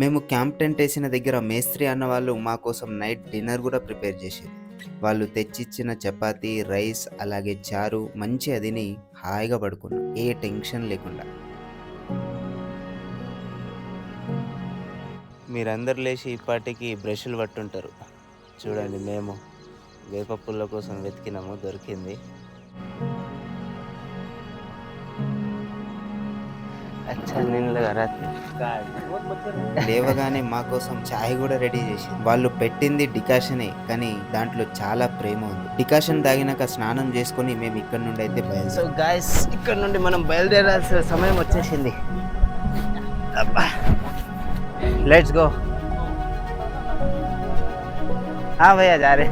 మేము camp tent వేసిన దగ్గర మేస్త్రి అన్న వాళ్ళు మా కోసం నైట్ డిన్నర్ కూడా ప్రిపేర్ చేశారు. వాళ్ళు తెచ్చిచ్చిన చపాతీ, రైస్ అలాగే చారు మంచిగా తిని హాయిగా పడుకున్నాం. ఏ టెన్షన్ లేకుండా. మీరందరూ లేచి ఇప్పటికి బ్రష్లు పట్టుంటారు. చూడండి, మేము వేప పుల్ల కోసం వెతికినాము, దొరికింది. లేవగానే మా కోసం చాయ్ కూడా రెడీ చేసి వాళ్ళు పెట్టింది డికాషనే, కానీ దాంట్లో చాలా ప్రేమ ఉంది. డికాషన్ తాగినాక స్నానం చేసుకొని మేము ఇక్కడ నుండి అయితే బయలుదేరాం. సో గాయ్స్, ఇక్కడ నుండి మనం బయలుదేరాల్సిన సమయం వచ్చేసింది. Let's go. భయ్యా జారే.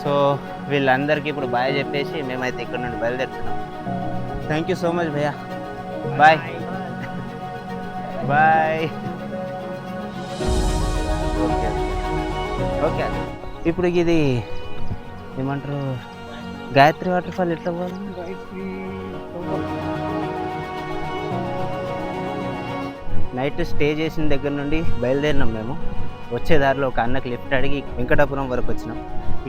సో వీళ్ళందరికీ ఇప్పుడు బాయ్ చెప్పేసి మేమైతే ఇక్కడ నుండి బయలుదేరుతున్నాం. థ్యాంక్ యూ సో మచ్ భయ్యా. Bye bye. Okay okay. ఇప్పుడు ఇది ఏమంటారు, గాయత్రి వాటర్ ఫాల్ ఎట్లా పోవాలి? నైట్ స్టే చేసిన దగ్గర నుండి బయలుదేరినాం మేము. వచ్చే దారిలో ఒక అన్నకి లిఫ్ట్ అడిగి వెంకటాపురం వరకు వచ్చినాం.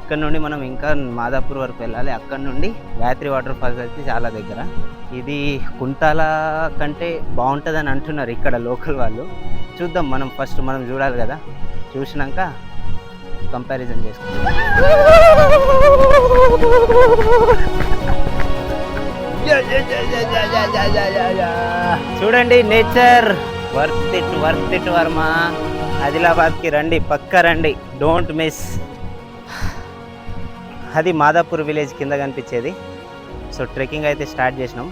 ఇక్కడ నుండి మనం ఇంకా మాదాపూర్ వరకు వెళ్ళాలి. అక్కడ నుండి గాయత్రి వాటర్ ఫాల్స్ అయితే చాలా దగ్గర. ఇది కుంటాల కంటే బాగుంటుందని అంటున్నారు ఇక్కడ లోకల్ వాళ్ళు. చూద్దాం, మనం చూడాలి కదా. చూసినాక కంపారిజన్ చేసుకుంటాం. చూడండి, నేచర్ వర్త్ ఇట్ వర్మ. ఆదిలాబాద్కి రండి, పక్కా రండి, డోంట్ మిస్. అది మాదాపూర్ విలేజ్ కింద కనిపించేది. సో ట్రెక్కింగ్ అయితే స్టార్ట్ చేసినాం.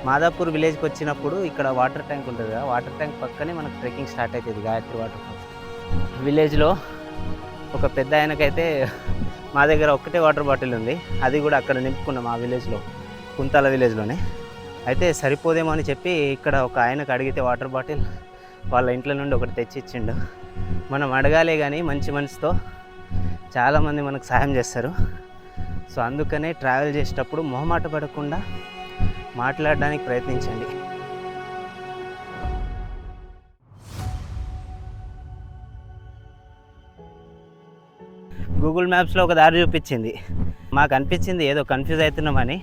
మాదాపూర్ విలేజ్కి వచ్చినప్పుడు ఇక్కడ వాటర్ ట్యాంక్ ఉంటుంది కదా, వాటర్ ట్యాంక్ పక్కనే మనకు ట్రెక్కింగ్ స్టార్ట్ అవుతుంది గాయత్రి వాటర్ ఫాల్స్. విలేజ్లో ఒక పెద్ద ఆయనకైతే మా దగ్గర ఒక్కటే వాటర్ బాటిల్ ఉంది, అది కూడా అక్కడ నింపుకున్నాం ఆ విలేజ్లో, కుంతాల విలేజ్లోనే. అయితే సరిపోదేమో అని చెప్పి ఇక్కడ ఒక ఆయనకు అడిగితే వాటర్ బాటిల్ వాళ్ళ ఇంట్లో నుండి ఒకటి తెచ్చి ఇచ్చిండు. మనం అడగాలే కానీ మంచి మనసుతో చాలామంది మనకు సాయం చేస్తారు. సో అందుకనే ట్రావెల్ చేసేటప్పుడు మొహమాట పడకుండా మాట్లాడడానికి ప్రయత్నించండి. గూగుల్ మ్యాప్స్లో ఒక దారి చూపించింది. మాకు అనిపించింది ఏదో కన్ఫ్యూజ్ అవుతున్నామని.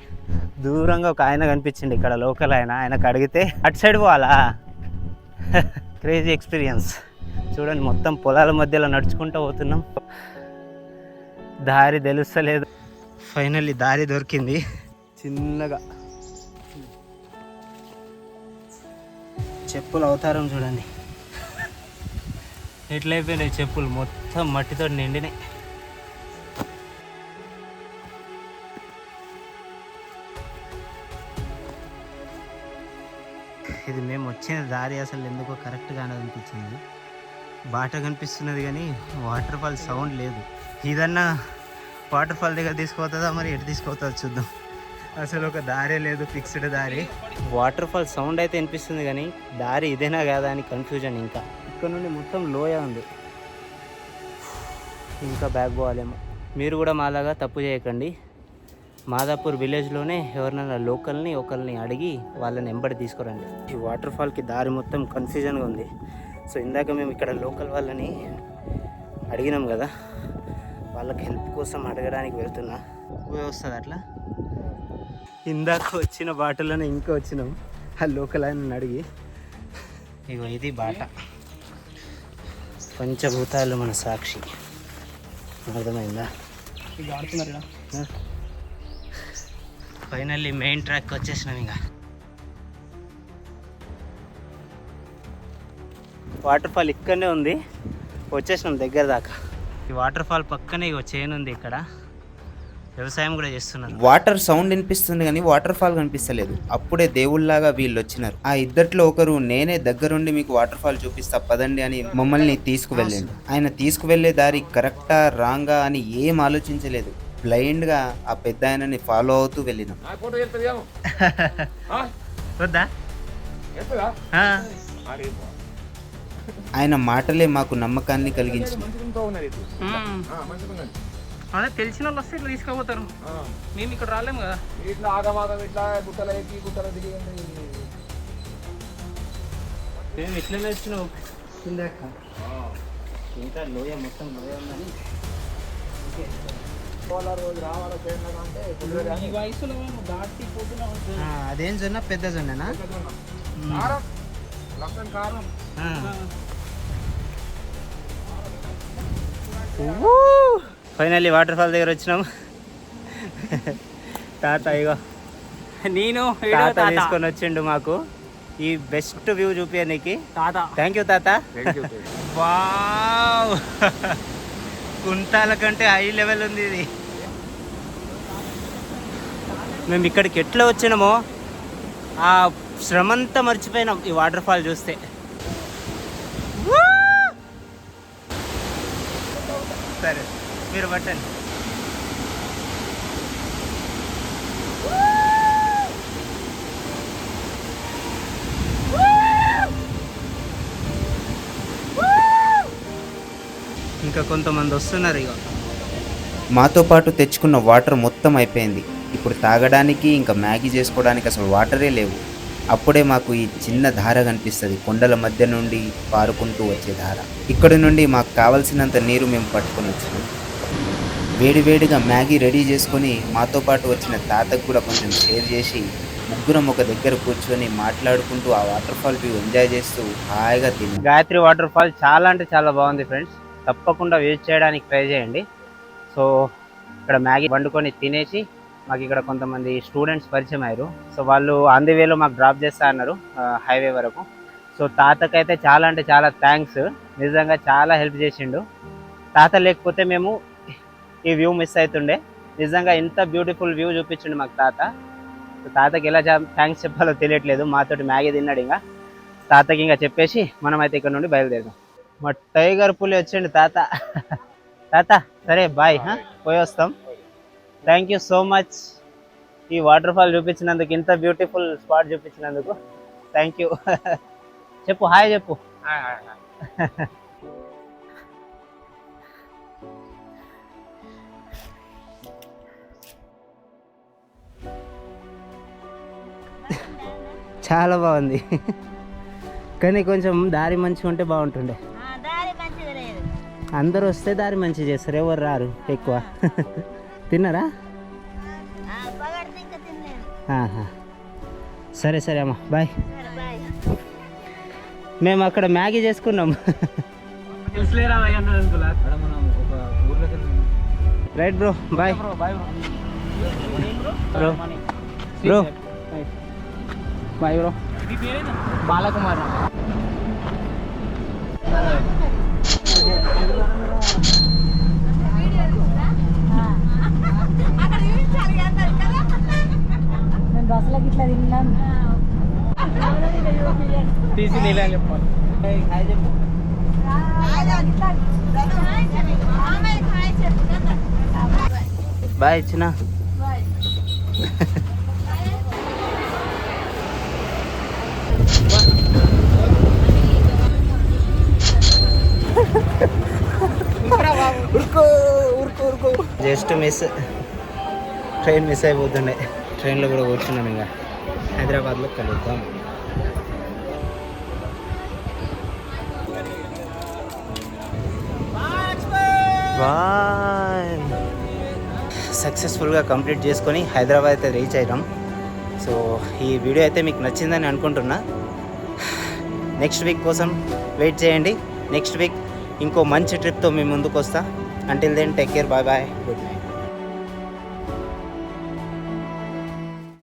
దూరంగా ఒక ఆయన కనిపించింది ఇక్కడ లోకల్ ఆయనకు అడిగితే అటు సైడ్ పోవాలా. Crazy experience. చూడండి, మొత్తం పొలాల మధ్యలో నడుచుకుంటూ పోతున్నాం, దారి తెలుస్తలేదు. ఫైనల్లీ దారి దొరికింది. చిన్నగా చెప్పుల అవతారం చూడండి ఎట్లయిపోయినాయి. చెప్పులు మొత్తం మట్టితో నిండినాయి. ఇది మేము వచ్చిన దారి అసలు ఎందుకో కరెక్ట్గా అనిపించింది. బాట కనిపిస్తున్నది కానీ వాటర్ ఫాల్ సౌండ్ లేదు. ఇదన్నా వాటర్ ఫాల్ దగ్గర తీసుకుపోతుందా, మరి ఎటు తీసుకుపోతుందో చూద్దాం. అసలు ఒక దారే లేదు, ఫిక్స్డ్ దారి. వాటర్ ఫాల్ సౌండ్ అయితే వినిపిస్తుంది కానీ దారి ఇదేనా కాదా అని కన్ఫ్యూజన్. ఇంకా ఇక్కడ నుండి మొత్తం లోయ ఉంది, ఇంకా బ్యాక్ పోవాలేమో. మీరు కూడా మాలాగా తప్పు చేయకండి. మాదాపూర్ విలేజ్లోనే ఎవరినైనా లోకల్ని ఒకరిని అడిగి వాళ్ళని ఎంబడి తీసుకురండి. ఈ వాటర్ ఫాల్కి దారి మొత్తం కన్ఫ్యూజన్గా ఉంది. సో ఇందాక మేము ఇక్కడ లోకల్ వాళ్ళని అడిగినాం కదా, వాళ్ళకి హెల్ప్ కోసం అడగడానికి వెళ్తున్నా. వస్తుంది అట్లా. ఇందాక వచ్చిన బాటలోనే ఇంకా వచ్చినాం ఆ లోకల్ ఆయన అడిగి. ఇగో ఇది బాట. పంచభూతాలు మన సాక్షి, అర్థమైందా? ఫైనల్లీ మెయిన్ ట్రాక్ వచ్చేసినాం. ఇంకా వాటర్ ఫాల్ ఇక్కడనే ఉంది, వచ్చేసినాం దగ్గర దాకా. ఈ వాటర్ ఫాల్ పక్కనే చేను ఉంది, ఇక్కడ వ్యవసాయం కూడా చేస్తున్నారు. వాటర్ సౌండ్ వినిపిస్తుంది కానీ వాటర్ ఫాల్ కనిపిస్తలేదు. అప్పుడే దేవుళ్ళలాగా వీళ్ళు వచ్చినారు. ఆ ఇద్దట్లో ఒకరు నేనే దగ్గరుండి మీకు వాటర్ ఫాల్ చూపిస్తా పదండి అని మమ్మల్ని తీసుకువెళ్ళండి. ఆయన తీసుకువెళ్లే దారి కరెక్టా రాంగా అని ఏం ఆలోచించలేదు. బ్లైండ్ గా ఆ పెద్ద ఆయనని ఫాలో అవుతూ వెళ్ళినాం. ఆయన మాటలే మాకు నమ్మకాన్ని కలిగించింది. అదే తెలిసిన వాళ్ళు వస్తే ఇట్లా తీసుకుపోతారు, మేము ఇక్కడ రాలేము కదా. ఇట్లా ఆగమాగం ఇట్లా గుట్టల ఎక్కి గుట్టల దిగి మేము ఎట్లనే వచ్చినావు ఇంకా లోయ మొత్తం లోయ ఉందని ఈ వయసులో మేము దాటిపోతున్నాం. అదేం జొన్న పెద్ద జొన్ననా ఫైనల్లీ వాటర్ ఫాల్ దగ్గర వచ్చినాము. తాత ఇగో నేను తాత తీసుకొని వచ్చిండు మాకు ఈ బెస్ట్ వ్యూ చూపించడానికి. తాత థ్యాంక్ యూ తాత. వావ్ కుంటాల కంటే హై లెవెల్ ఉంది ఇది. మేము ఇక్కడికి ఎట్లా వచ్చినామో ఆ శ్రమంతా మర్చిపోయినాం ఈ వాటర్ ఫాల్ చూస్తే. సరే మీరు పట్టండి. ఇంకా కొంతమంది వస్తున్నారు. ఇక మాతో పాటు తెచ్చుకున్న వాటర్ మొత్తం అయిపోయింది. ఇప్పుడు తాగడానికి ఇంకా మ్యాగీ చేసుకోవడానికి అసలు వాటరే లేవు. అప్పుడే మాకు ఈ చిన్న ధార కనిపిస్తుంది, కొండల మధ్య నుండి పారుకుంటూ వచ్చే ధార. ఇక్కడి నుండి మాకు కావలసినంత నీరు మేము పట్టుకొని వచ్చినాం. వేడివేడిగా మ్యాగీ రెడీ చేసుకొని మాతో పాటు వచ్చిన తాతకు కూడా కొంచెం షేర్ చేసి ముగ్గురం ఒక దగ్గర కూర్చొని మాట్లాడుకుంటూ ఆ వాటర్ ఫాల్ వ్యూ ఎంజాయ్ చేస్తూ హాయిగా తిన్నాం. గాయత్రి వాటర్ ఫాల్ చాలా అంటే చాలా బాగుంది ఫ్రెండ్స్. తప్పకుండా విజిట్ చేయడానికి ట్రై చేయండి. సో ఇక్కడ మ్యాగీ వండుకొని తినేసి మాకు ఇక్కడ కొంతమంది స్టూడెంట్స్ పరిచయం అయ్యారు. సో వాళ్ళు ఆన్ ది వేలో మాకు డ్రాప్ చేస్తా అన్నారు హైవే వరకు. సో తాతకైతే చాలా అంటే చాలా థ్యాంక్స్, నిజంగా చాలా హెల్ప్ చేసిండు. తాత లేకపోతే మేము ఈ వ్యూ మిస్ అవుతుండే. నిజంగా ఇంత బ్యూటిఫుల్ వ్యూ చూపించిండు మాకు తాత. సో తాతకి ఎలా థ్యాంక్స్ చెప్పాలో తెలియట్లేదు. మాతోటి మ్యాగీ తిన్నాడు. ఇంకా తాతకి ఇంకా చెప్పేసి మనమైతే ఇక్కడ నుండి బయలుదేరాం. మా టైగర్ పులి వచ్చిండు తాత. తాత సరే బాయ్, పోయి వస్తాం. థ్యాంక్ యూ సో మచ్ ఈ వాటర్ ఫాల్ చూపించినందుకు, ఇంత బ్యూటిఫుల్ స్పాట్ చూపించినందుకు థ్యాంక్ యూ. చెప్పు హాయ్ చెప్పు. చాలా బాగుంది కానీ కొంచెం దారి మంచిగా ఉంటే బాగుంటుండే. అందరూ వస్తే దారి మంచిగా చేస్తారు, ఎవరు రారు ఎక్కువ. తిన్నారా? సరే సరే అమ్మ బాయ్. మేము అక్కడ మ్యాగీ చేసుకున్నాం. Right bro, bye bro. Bro bye bro. Balakumar. బస్సులకి ఇట్లా తిన్నాను తీసి నీళ్ళ చెప్పాలి. బాయ్ చిన్న. జస్ట్ మిస్, ట్రైన్ మిస్ అయిపోతుండే. ట్రైన్లో కూడా కూర్చున్నాం. ఇంకా హైదరాబాద్లో కలుద్దాం. బాయ్. సక్సెస్ఫుల్గా కంప్లీట్ చేసుకొని హైదరాబాద్ అయితే రీచ్ అయ్యాం. సో ఈ వీడియో అయితే మీకు నచ్చిందని అనుకుంటున్నా. నెక్స్ట్ వీక్ కోసం వెయిట్ చేయండి. నెక్స్ట్ వీక్ ఇంకో మంచి ట్రిప్తో మీ ముందుకు వస్తా. Until then take care, bye bye, good night.